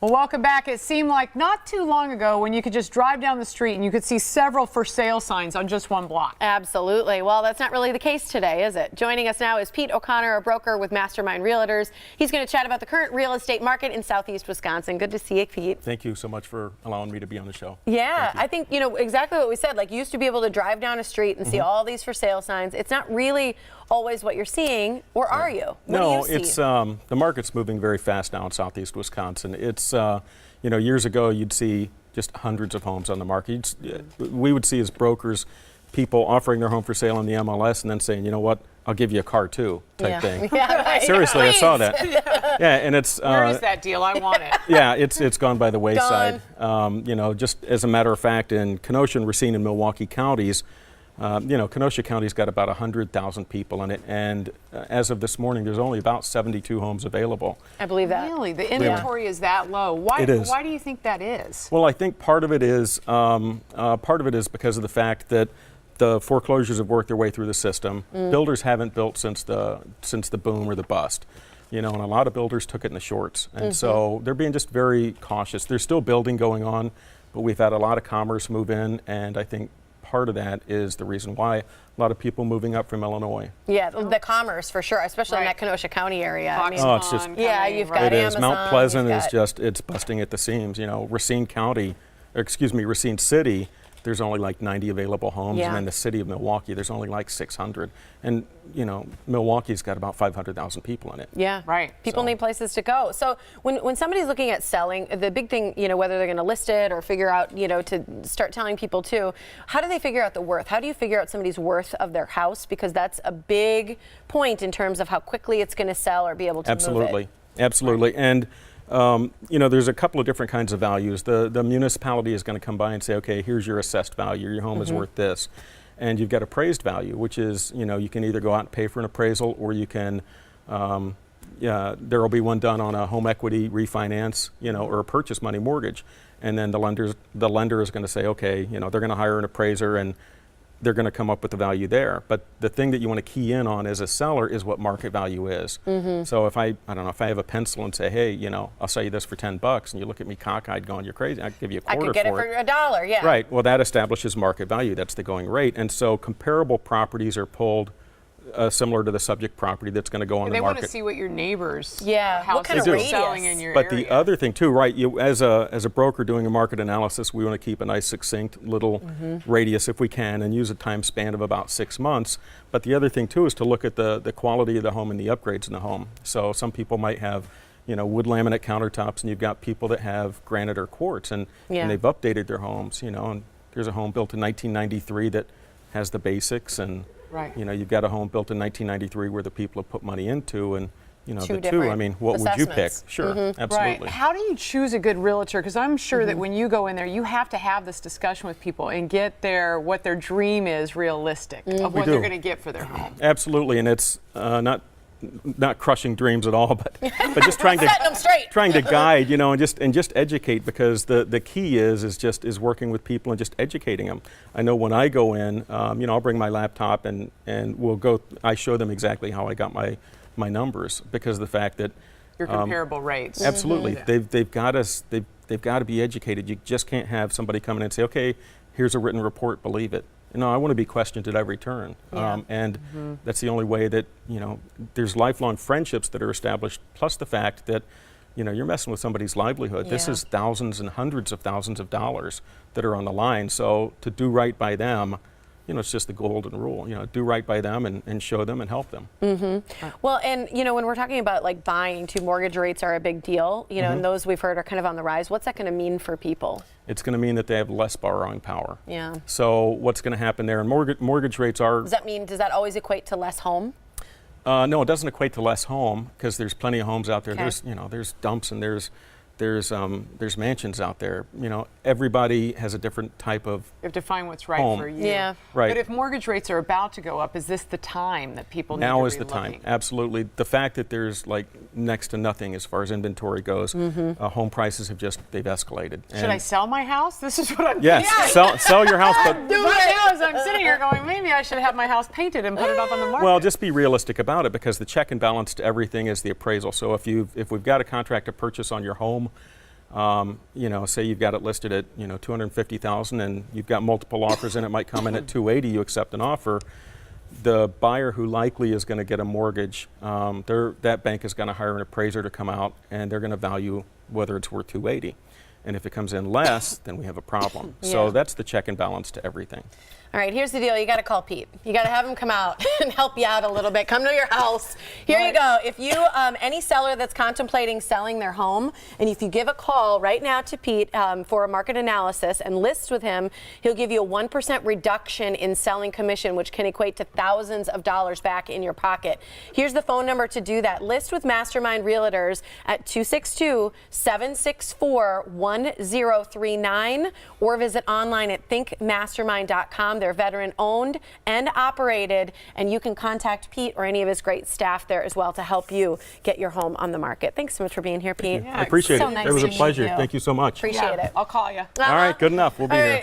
Well, welcome back. It seemed like not too long ago when you could just drive down the street and you could see several for sale signs on just one block. Absolutely. Well, that's not really the case today, is it? Joining us now is Pete O'Connor, a broker with Mastermind Realtors. He's going to chat about the current real estate market in Southeast Wisconsin. Good to see you, Pete. Thank you so much for allowing me to be on the show. Yeah, I think, you know, exactly what we said. Like, you used to be able to drive down a street and see all these for sale signs. It's not really always what you're seeing, or are you? No, it's the market's moving very fast now in Southeast Wisconsin. It's you know, years ago you'd see just hundreds of homes on the market. We would see as brokers people offering their home for sale on the MLS and then saying, you know what, I'll give you a car too, type thing. Yeah, right. Seriously, I saw that. Yeah, and it's where is that deal? I want it. Yeah, it's gone by the wayside. You know, just as a matter of fact, in Kenosha and Racine and Milwaukee counties. You know, Kenosha County's got about 100,000 people in it, and as of this morning, there's only about 72 homes available. I believe that. Really? The inventory is that low? Why, it is. Why do you think that is? Well, I think part of it is because of the fact that the foreclosures have worked their way through the system. Builders haven't built since the boom or the bust. You know, and a lot of builders took it in the shorts, and so they're being just very cautious. There's still building going on, but we've had a lot of commerce move in, and I think part of that is the reason why a lot of people moving up from Illinois. Yeah, the commerce for sure, especially in that Kenosha County area. I mean, it's just you've got it is. Amazon, Mount Pleasant is just, it's busting at the seams. You know, Racine County, or excuse me, Racine City, there's only like 90 available homes, and in the city of Milwaukee, there's only like 600. And you know, Milwaukee's got about 500,000 people in it. Yeah, right. People need places to go. So when somebody's looking at selling, the big thing, you know, whether they're going to list it or figure out, you know, to start telling people too, how do they figure out the worth? How do you figure out somebody's worth of their house? Because that's a big point in terms of how quickly it's going to sell or be able to move it. Absolutely. And you know, there's a couple of different kinds of values. The municipality is going to come by and say, okay, here's your assessed value. Your home is worth this. And you've got appraised value, which is, you know, you can either go out and pay for an appraisal, or you can, there will be one done on a home equity refinance, you know, or a purchase money mortgage. And then the lender is going to say, okay, you know, they're going to hire an appraiser and they're going to come up with the value there. But the thing that you want to key in on as a seller is what market value is. So if I don't know, if I have a pencil and say, hey, you know, I'll sell you this for $10, and you look at me cockeyed going, you're crazy, I could give you a quarter for it. I could get it for $1, yeah. Right, well that establishes market value, that's the going rate. And so comparable properties are pulled similar to the subject property that's going to go on the market. They want to see what your neighbors' what kind of are radius selling in your But area. the other thing too, right, you, as a broker doing a market analysis, we want to keep a nice succinct little radius if we can, and use a time span of about 6 months. But the other thing too is to look at the quality of the home and the upgrades in the home. So some people might have, you know, wood laminate countertops, and you've got people that have granite or quartz, and they've updated their homes, you know, and there's a home built in 1993 that has the basics, and you know, you've got a home built in 1993 where the people have put money into, and you know, the two, I mean, what would you pick? Sure, absolutely. Right. How do you choose a good realtor? Because I'm sure that when you go in there, you have to have this discussion with people and get what their dream is realistic of what they're going to get for their home. Absolutely, and it's not crushing dreams at all, but just trying to guide, you know, and just educate, because the key is working with people and just educating them. I know when I go in, you know, I'll bring my laptop and I show them exactly how I got my numbers, because of the fact that your comparable rates. Absolutely, they've got to be educated. You just can't have somebody come in and say, okay, here's a written report, believe it. You know, I want to be questioned at every turn, and that's the only way that, you know, there's lifelong friendships that are established, plus the fact that, you know, you're messing with somebody's livelihood. This is thousands and hundreds of thousands of dollars that are on the line. So to do right by them, you know, it's just the golden rule. You know, do right by them and show them and help them. Well, and you know, when we're talking about like buying too, mortgage rates are a big deal. You know, and those we've heard are kind of on the rise. What's that going to mean for people? It's going to mean that they have less borrowing power. Yeah. So what's going to happen there? And mortgage rates are. Does that always equate to less home? No, it doesn't equate to less home, because there's plenty of homes out there. Okay. There's, you know, there's dumps and there's mansions out there. You know, everybody has a different type of You have to find what's right home. for you. Yeah. Right. But if mortgage rates are about to go up, is this the time that people need to Now be is the time, looking? absolutely. The fact that there's like next to nothing as far as inventory goes, home prices have they've escalated. Should I sell my house? This is what I'm Yes, sell your house, but right now as I'm sitting here going, maybe I should have my house painted and put it up on the market. well, just be realistic about it, because the check and balance to everything is the appraisal. So if we've got a contract to purchase on your home, You know, say you've got it listed at, you know, 250,000 and you've got multiple offers and it might come in at 280, you accept an offer. The buyer who likely is going to get a mortgage, that bank is going to hire an appraiser to come out and they're going to value whether it's worth 280. And if it comes in less, then we have a problem. Yeah. So that's the check and balance to everything. All right, here's the deal. You got to call Pete. You got to have him come out and help you out a little bit. Come to your house. Here you go. If you, any seller that's contemplating selling their home, and if you give a call right now to Pete for a market analysis and list with him, he'll give you a 1% reduction in selling commission, which can equate to thousands of dollars back in your pocket. Here's the phone number to do that. List with Mastermind Realtors at 262-764-1039 or visit online at thinkmastermind.com. They're veteran owned and operated, and you can contact Pete or any of his great staff there as well to help you get your home on the market. Thanks so much for being here, Pete. I appreciate it. So nice It was a to meet pleasure. you. Thank you so much. Appreciate it. I'll call you. All right, good enough. We'll be here.